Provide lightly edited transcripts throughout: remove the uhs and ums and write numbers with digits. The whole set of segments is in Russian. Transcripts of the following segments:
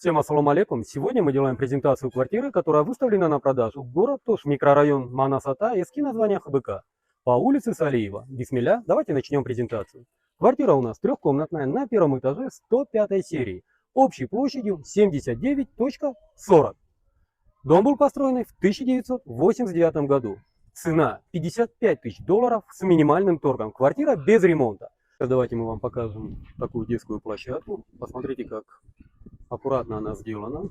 Всем ассаламу алейкум. Сегодня мы делаем презентацию квартиры, которая выставлена на продажу. Город Тош, микрорайон Манасата, эски название ХБК. По улице Салиева. Бисмилля, давайте начнем презентацию. Квартира у нас трехкомнатная на первом этаже 105 серии. Общей площадью 79,40. Дом был построен в 1989 году. Цена $55 000 с минимальным торгом. Квартира без ремонта. Давайте мы вам покажем такую детскую площадку. Посмотрите, как аккуратно она сделана.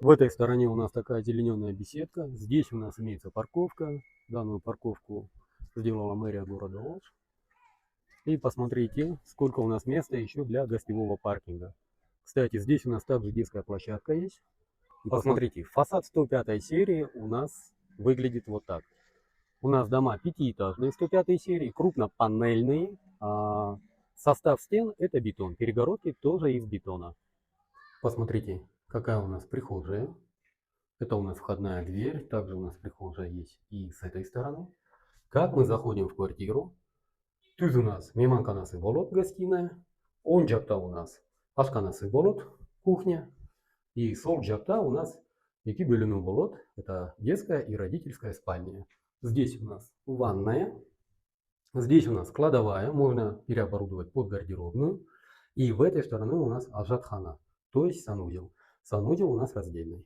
В этой стороне у нас такая зелененная беседка. Здесь у нас имеется парковка. Данную парковку сделала мэрия города Ош. И посмотрите, сколько у нас места еще для гостевого паркинга. Кстати, здесь у нас также детская площадка есть. Посмотрите, фасад 105 серии у нас выглядит вот так. У нас дома пятиэтажные 105 серии, крупнопанельные. Состав стен это бетон. Перегородки тоже из бетона. Посмотрите, какая у нас прихожая. Это у нас входная дверь. Также у нас прихожая есть и с этой стороны. Как мы заходим в квартиру? Тут у нас мейманканасы болот, гостиная. Он джакта у нас ашканасы болот, кухня. И сол джакта у нас iki bölümü болот. Это детская и родительская спальня. Здесь у нас ванная. Здесь у нас кладовая. Можно переоборудовать под гардеробную. И в этой стороне у нас ажатхана. То есть санузел. Санузел у нас раздельный.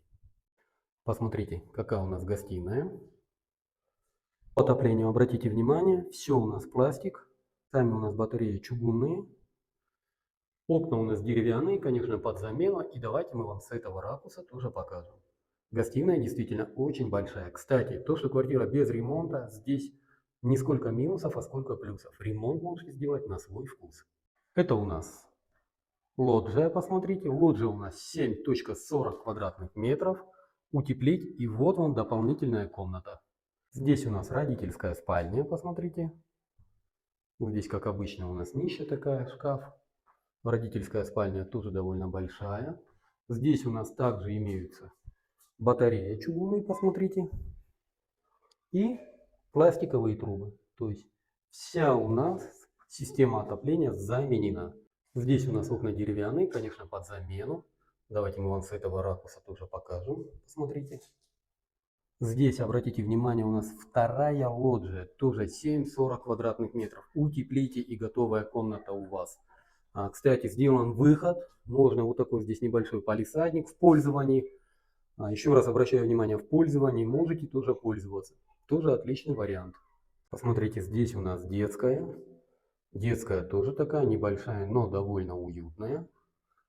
Посмотрите, какая у нас гостиная. По отоплению обратите внимание, все у нас пластик. Сами у нас батареи чугунные. Окна у нас деревянные, конечно, под замену. И давайте мы вам с этого ракурса тоже покажем. Гостиная действительно очень большая. Кстати, то, что квартира без ремонта, здесь не сколько минусов, а сколько плюсов. Ремонт можете сделать на свой вкус. Это у нас лоджия, посмотрите. Лоджия у нас 7,40 квадратных метров. Утеплить, и вот вам дополнительная комната. Здесь у нас родительская спальня, посмотрите. Здесь, как обычно, у нас ниша такая, шкаф. Родительская спальня тоже довольно большая. Здесь у нас также имеются батареи чугунные, посмотрите. И пластиковые трубы. То есть вся у нас система отопления заменена. Здесь у нас окна деревянные, конечно, под замену. Давайте мы вам с этого ракурса тоже покажем. Посмотрите. Здесь, обратите внимание, у нас вторая лоджия. Тоже 7,40 квадратных метров. Утеплите, и готовая комната у вас. Кстати, сделан выход. Можно вот такой здесь небольшой палисадник в пользовании. Еще раз обращаю внимание, в пользовании можете тоже пользоваться. Тоже отличный вариант. Посмотрите, здесь у нас детская. Детская тоже такая небольшая, но довольно уютная.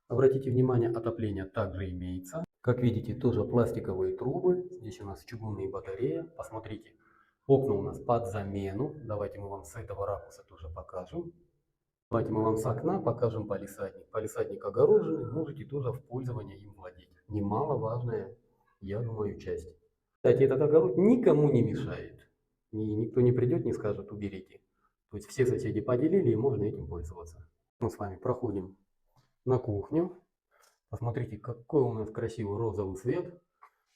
Обратите внимание, отопление также имеется. Как видите, тоже пластиковые трубы. Здесь у нас чугунные батареи. Посмотрите, окна у нас под замену. Давайте мы вам с этого ракурса тоже покажем. Давайте мы вам с окна покажем палисадник. Палисадник огороженный, можете тоже в пользовании им владеть. Немаловажная, я думаю, часть. Кстати, этот огород никому не мешает. Никто не придет, не скажет уберите. То есть все соседи поделили, и можно этим пользоваться. Мы с вами проходим на кухню. Посмотрите, какой у нас красивый розовый цвет.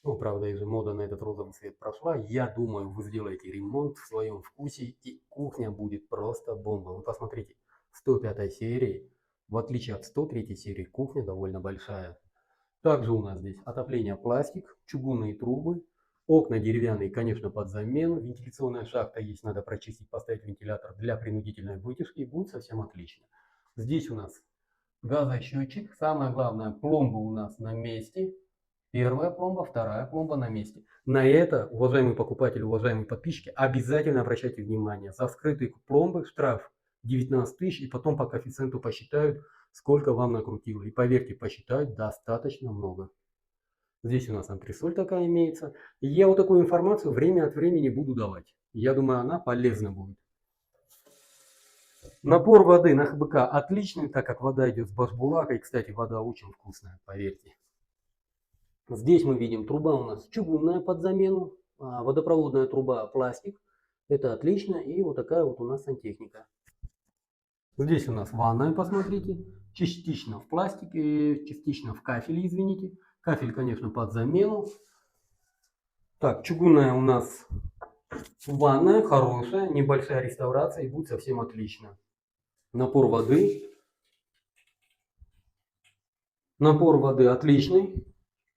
Ну, правда, из-за мода на этот розовый цвет прошла. Я думаю, вы сделаете ремонт в своем вкусе, и кухня будет просто бомба. Вы посмотрите, 105 серии, в отличие от 103 серии, кухня довольно большая. Также у нас здесь отопление пластик, чугунные трубы, окна деревянные, конечно, под замену. Вентиляционная шахта есть, надо прочистить, поставить вентилятор для принудительной вытяжки, и будет совсем отлично. Здесь у нас газосчетчик. Самое главное, пломба у нас на месте. Первая пломба, вторая пломба на месте. На это, уважаемые покупатели, уважаемые подписчики, обязательно обращайте внимание. За вскрытые пломбы штраф 19 000, и потом по коэффициенту посчитают, сколько вам накрутило. И поверьте, посчитают достаточно много. Здесь у нас антресоль такая имеется. И я вот такую информацию время от времени буду давать. Я думаю, она полезна будет. Напор воды на ХБК отличный, так как вода идет с башбулакой. Кстати, вода очень вкусная, поверьте. Здесь мы видим, труба у нас чугунная под замену, водопроводная труба пластик. Это отлично. И вот такая вот у нас сантехника. Здесь у нас ванная, посмотрите. Частично в пластике, частично в кафеле, извините. Кафель, конечно, под замену. Так, чугунная у нас ванная, хорошая, небольшая реставрация, и будет совсем отлично. Напор воды. Напор воды отличный.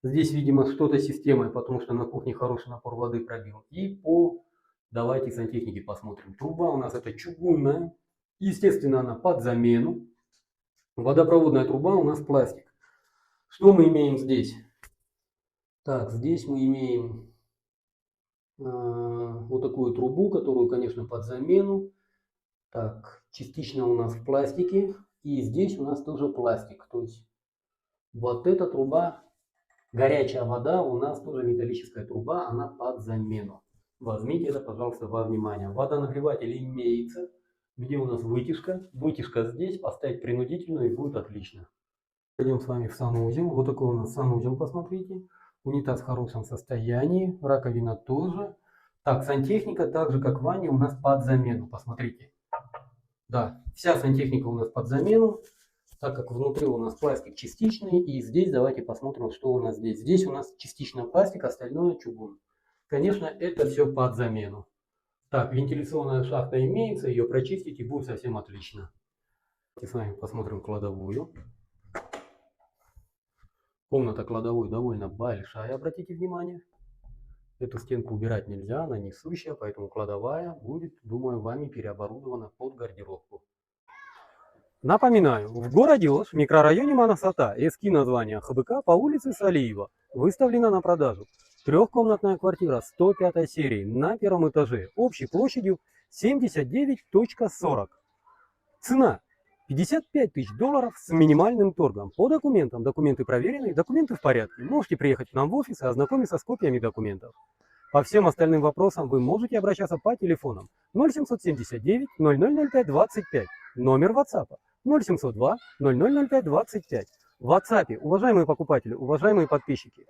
Здесь, видимо, что-то с системой, потому что на кухне хороший напор воды пробил. И давайте сантехники посмотрим. Труба у нас это чугунная. Естественно, она под замену. Водопроводная труба у нас пластик. Что мы имеем здесь? Так, здесь мы имеем вот такую трубу, которую, конечно, под замену. Так, частично у нас в пластике. И здесь у нас тоже пластик. То есть вот эта труба, горячая вода, у нас тоже металлическая труба, она под замену. Возьмите это, пожалуйста, во внимание. Водонагреватель имеется. Где у нас вытяжка? Вытяжка здесь, поставить принудительную и будет отлично. Пойдем с вами в санузел. Вот такой у нас санузел, посмотрите. Унитаз в хорошем состоянии, раковина тоже. Так, сантехника, так же как в ванне, у нас под замену, посмотрите. Да, вся сантехника у нас под замену, так как внутри у нас пластик частичный. И здесь давайте посмотрим, что у нас здесь. Здесь у нас частично пластик, остальное чугун. Конечно, это все под замену. Так, вентиляционная шахта имеется, ее прочистить и будет совсем отлично. Давайте с вами посмотрим кладовую. Комната кладовой довольно большая, обратите внимание. Эту стенку убирать нельзя, она несущая, поэтому кладовая будет, думаю, вами переоборудована под гардеробку. Напоминаю, в городе Ош, в микрорайоне Манасата, эски название ХБК по улице Салиева, выставлена на продажу трехкомнатная квартира 105 серии на первом этаже, общей площадью 79.40. Цена 55 тысяч долларов с минимальным торгом. По документам. Документы проверены, документы в порядке. Можете приехать к нам в офис и ознакомиться с копиями документов. По всем остальным вопросам вы можете обращаться по телефонам 0779 0005 25, номер WhatsApp 0702 0005 25. В WhatsApp, уважаемые покупатели, уважаемые подписчики,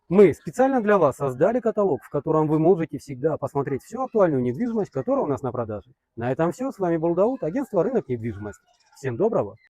мы специально для вас создали каталог, в котором вы можете всегда посмотреть всю актуальную недвижимость, которая у нас на продаже. На этом все. С вами был Дауд, агентство «Рынок недвижимости». Всем доброго!